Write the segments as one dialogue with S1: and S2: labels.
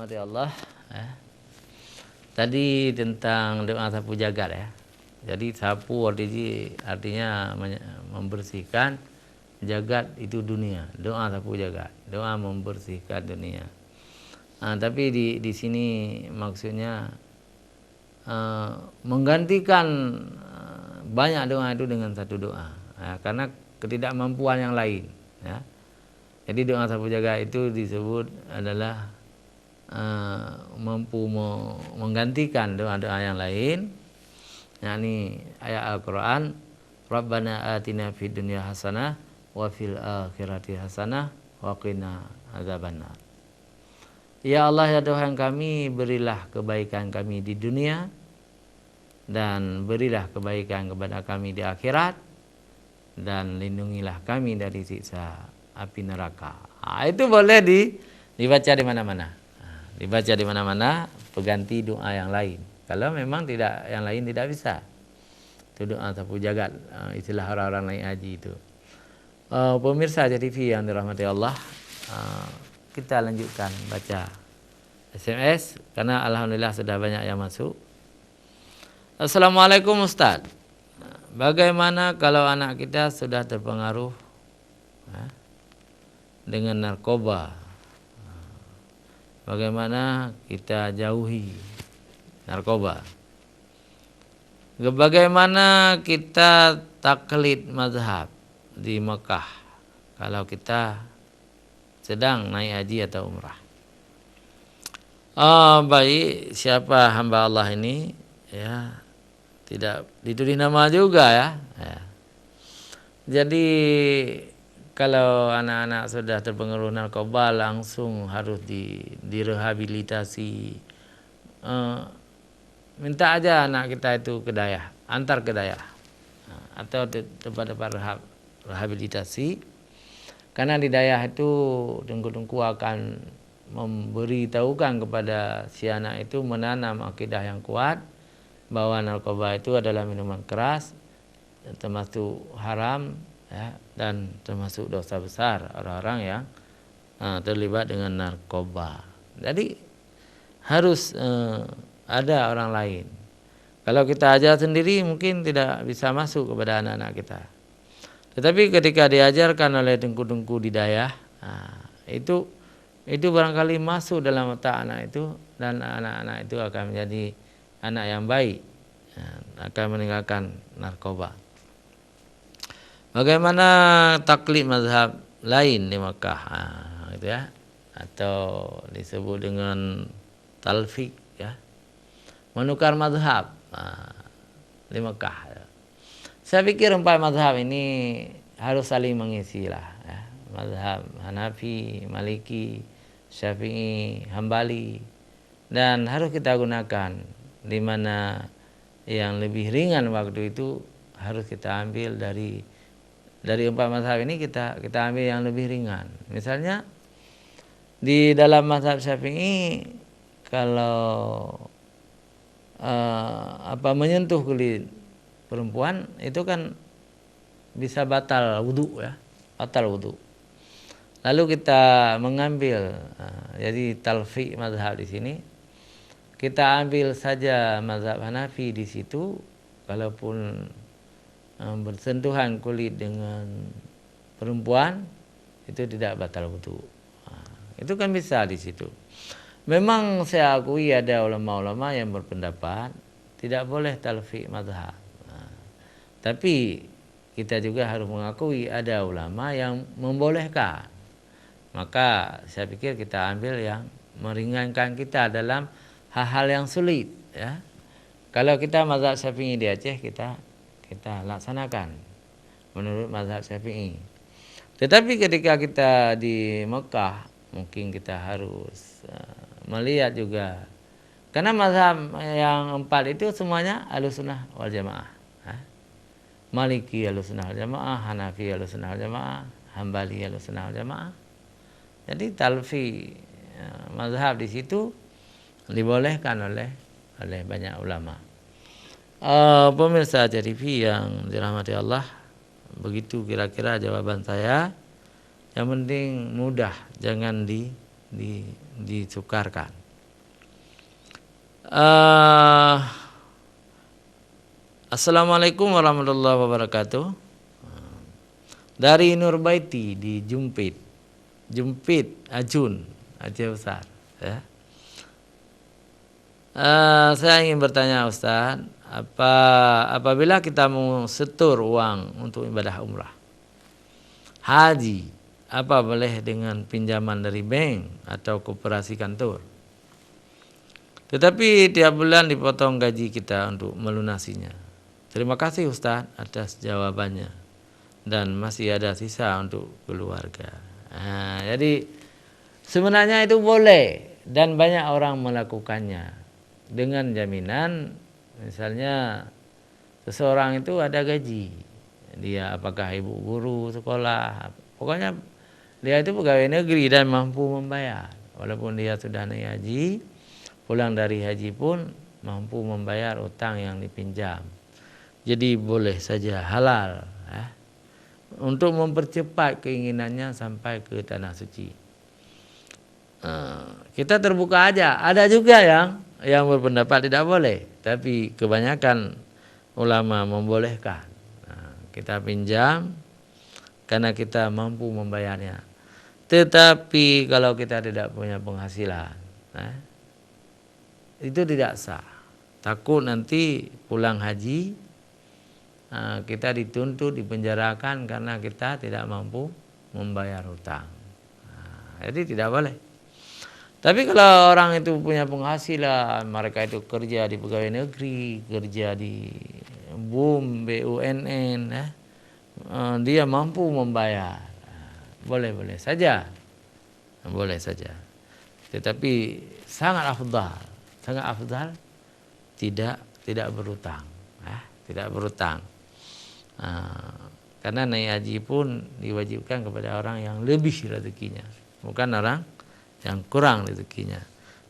S1: dirahmati Allah. Tadi tentang doa sapu jagat ya. Jadi sapu artinya membersihkan, jagat itu dunia. Doa sapu jagat, doa membersihkan dunia. Tapi di sini maksudnya menggantikan banyak doa itu dengan satu doa, karena ketidakmampuan yang lain. Ya. Jadi doa sapu jagat itu disebut adalah mampu menggantikan doa-doa yang lain. Yakni ayat Al-Quran, Rabbana atina fid dunya hasanah wa fil akhirati hasanah wa qina adzabannar. Ya Allah, ya Tuhan kami, berilah kebaikan kami di dunia dan berilah kebaikan kepada kami di akhirat, dan lindungilah kami dari siksa api neraka. Itu boleh dibaca di mana-mana. Dibaca di mana-mana, pengganti doa yang lain. Kalau memang yang lain tidak bisa. Itu doa sapu jagat, istilah orang-orang naik haji itu. Pemirsa TV yang dirahmati Allah, kita lanjutkan baca SMS karena alhamdulillah sudah banyak yang masuk. Assalamualaikum Ustaz. Bagaimana kalau anak kita sudah terpengaruh dengan narkoba? Bagaimana kita jauhi narkoba? Bagaimana kita taklid mazhab di Mekah kalau kita sedang naik haji atau umrah? Baik, siapa hamba Allah ini ya, tidak ditulis nama juga ya. Jadi kalau anak-anak sudah terpengaruh narkoba langsung harus direhabilitasi. Minta aja anak kita itu ke daerah, antar ke daerah atau tempat-tempat rehabilitasi. Karena di daerah itu dengku-dengku akan memberitahukan kepada si anak itu, menanam akidah yang kuat bahwa narkoba itu adalah minuman keras, termasuk haram ya, dan termasuk dosa besar orang-orang yang terlibat dengan narkoba. Jadi harus ada orang lain. Kalau kita ajar sendiri mungkin tidak bisa masuk kepada anak-anak kita. Tetapi ketika diajarkan oleh dengku-dengku di daerah, itu barangkali masuk dalam otak anak itu, dan anak-anak itu akan menjadi anak yang baik, akan meninggalkan narkoba. Bagaimana taklid mazhab lain di Makkah, gitu ya, atau disebut dengan talfik ya, menukar mazhab di Makkah. Saya pikir 4 mazhab ini harus saling mengisi lah ya. Mazhab Hanafi, Maliki, Syafi'i, Hambali, dan harus kita gunakan. Di mana yang lebih ringan waktu itu harus kita ambil dari 4 mazhab ini, kita ambil yang lebih ringan. Misalnya di dalam mazhab Syafi'i, kalau menyentuh kulit perempuan itu kan bisa batal wudu ya, batal wudu. Lalu kita mengambil jadi talfiq mazhab di sini, kita ambil saja mazhab Hanafi di situ, kalaupun bersentuhan kulit dengan perempuan itu tidak batal wudu. Itu kan bisa di situ. Memang saya akui ada ulama-ulama yang berpendapat tidak boleh talfiq mazhab. Tapi kita juga harus mengakui ada ulama yang membolehkan. Maka saya pikir kita ambil yang meringankan kita dalam hal-hal yang sulit ya. Kalau kita mazhab Syafi'i di Aceh, kita laksanakan menurut mazhab Syafi'i. Tetapi ketika kita di Mekah, mungkin kita harus melihat juga, karena mazhab yang 4 itu semuanya Ahlussunnah wal Jamaah. Maliki Ahlussunnah wal Jamaah, Hanafi Ahlussunnah wal Jamaah, Hambali Ahlussunnah wal Jamaah. Jadi talfi mazhab di situ dibolehkan oleh banyak ulama. Pemirsa TV yang dirahmati Allah, begitu kira-kira jawaban saya. Yang penting mudah, jangan disukarkan. Uh, Assalamualaikum warahmatullahi wabarakatuh. Dari Nurbaiti di Jumpit Ajun, Aceh Besar. Ya. Saya ingin bertanya Ustaz, apabila kita mau setor uang untuk ibadah umrah, haji, apa boleh dengan pinjaman dari bank atau koperasi kantor? Tetapi tiap bulan dipotong gaji kita untuk melunasinya. Terima kasih Ustaz atas jawabannya, dan masih ada sisa untuk keluarga. Jadi sebenarnya itu boleh dan banyak orang melakukannya dengan jaminan, misalnya seseorang itu ada gaji, dia apakah ibu guru sekolah, pokoknya dia itu pegawai negeri dan mampu membayar, walaupun dia sudah naik haji, pulang dari haji pun mampu membayar utang yang dipinjam. Jadi boleh saja, halal ya, untuk mempercepat keinginannya sampai ke tanah suci. Kita terbuka aja. Ada juga yang berpendapat tidak boleh, tapi kebanyakan ulama membolehkan. Kita pinjam karena kita mampu membayarnya. Tetapi kalau kita tidak punya penghasilan, itu tidak sah. Takut nanti pulang haji kita dituntut, dipenjarakan karena kita tidak mampu membayar hutang. Jadi tidak boleh. Tapi kalau orang itu punya penghasilan, mereka itu kerja di pegawai negeri, kerja di BUMN, dia mampu membayar, boleh saja, Tetapi sangat afdal tidak berutang, tidak berutang. Karena naik haji pun diwajibkan kepada orang yang lebih rezekinya, bukan orang yang kurang rezekinya.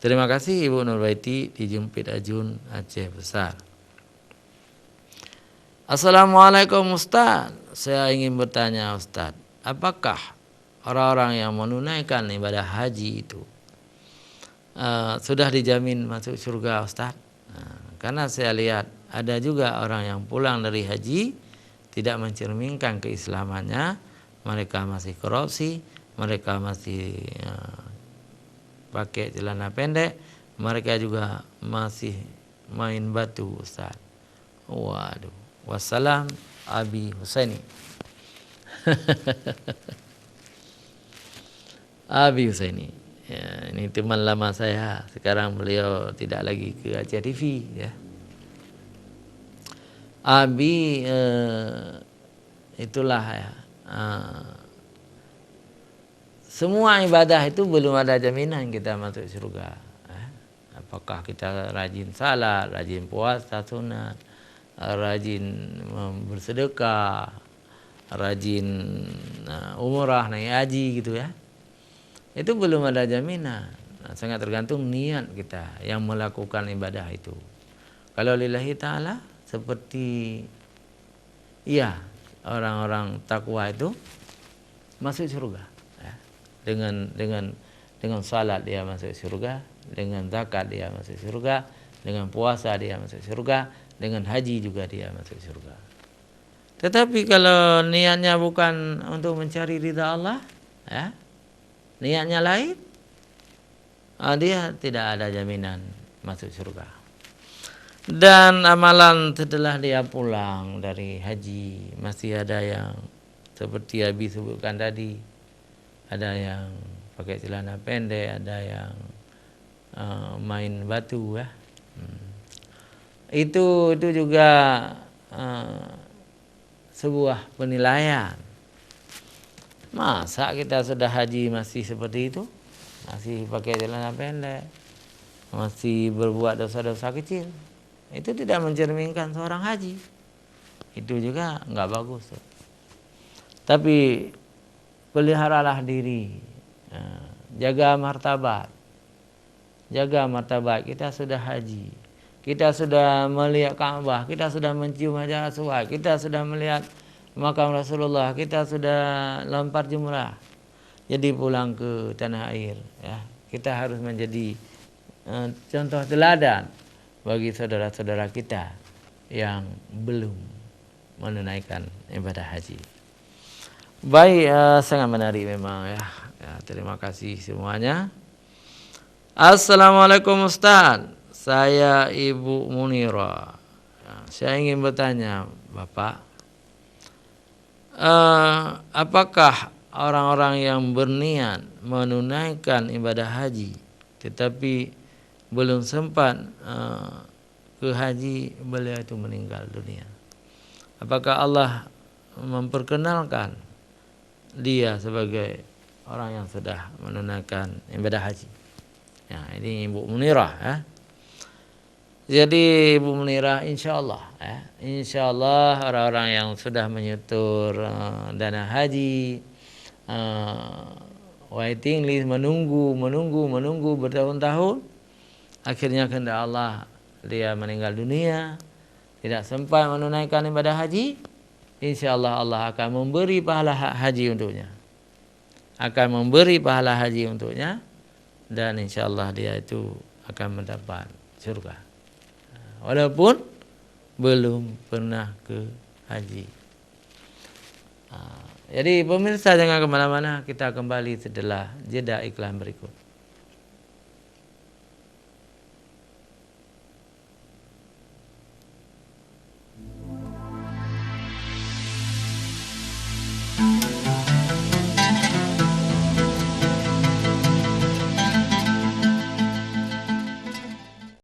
S1: Terima kasih Ibu Nurbaiti di Jumpit Ajun, Aceh Besar. Assalamualaikum Ustaz. Saya ingin bertanya Ustaz, apakah orang-orang yang menunaikan ibadah haji itu sudah dijamin masuk surga Ustaz? Karena saya lihat ada juga orang yang pulang dari haji tidak mencerminkan keislamannya, mereka masih korupsi, mereka masih pakai celana pendek, mereka juga masih main batu Ustaz. Waduh. Wassalam, Abi Husaini. Abi Husaini. Ya, ini teman lama saya. Sekarang beliau tidak lagi ke Aceh TV ya. Abi itulah ya. Semua ibadah itu belum ada jaminan kita masuk surga. Apakah kita rajin salat, rajin puasa sunat, rajin bersedekah, rajin umrah, naik haji gitu ya. Itu belum ada jaminan. Sangat tergantung niat kita yang melakukan ibadah itu. Kalau lillahi ta'ala, seperti orang-orang takwa itu masuk surga. Dengan salat dia masuk surga, dengan zakat dia masuk surga, dengan puasa dia masuk surga, dengan haji juga dia masuk surga. Tetapi kalau niatnya bukan untuk mencari ridha Allah, niatnya lain, dia tidak ada jaminan masuk surga. Dan amalan setelah dia pulang dari haji masih ada yang seperti Abi sebutkan tadi. Ada yang pakai celana pendek, ada yang main batu ya. Itu juga sebuah penilaian. Masa kita sudah haji masih seperti itu? Masih pakai celana pendek, masih berbuat dosa-dosa kecil. Itu tidak mencerminkan seorang haji. Itu juga enggak bagus. Tapi peliharalah diri, jaga martabat. Kita sudah haji, kita sudah melihat Ka'bah, kita sudah mencium Hajar Aswad, kita sudah melihat makam Rasulullah, kita sudah lempar jumrah. Jadi pulang ke tanah air, ya, kita harus menjadi contoh teladan bagi saudara-saudara kita yang belum menunaikan ibadah haji. Baik, sangat menarik memang ya. Terima kasih semuanya. Assalamualaikum Ustaz, saya Ibu Munira. Saya ingin bertanya Bapak, apakah orang-orang yang berniat menunaikan ibadah haji tetapi belum sempat ke haji, beliau itu meninggal dunia, apakah Allah memperkenalkan dia sebagai orang yang sudah menunaikan ibadah haji? Ya, ini Ibu Munirah ya. Jadi Ibu Munirah, insyaallah ya, insyaallah orang-orang yang sudah menyetor dana haji, waiting list, menunggu bertahun-tahun, akhirnya kehendak Allah dia meninggal dunia, tidak sempat menunaikan ibadah haji, insyaallah Allah akan memberi pahala haji untuknya, dan insyaallah dia itu akan mendapat surga walaupun belum pernah ke haji. Jadi pemirsa, jangan kemana-mana, kita kembali setelah jeda iklan berikut.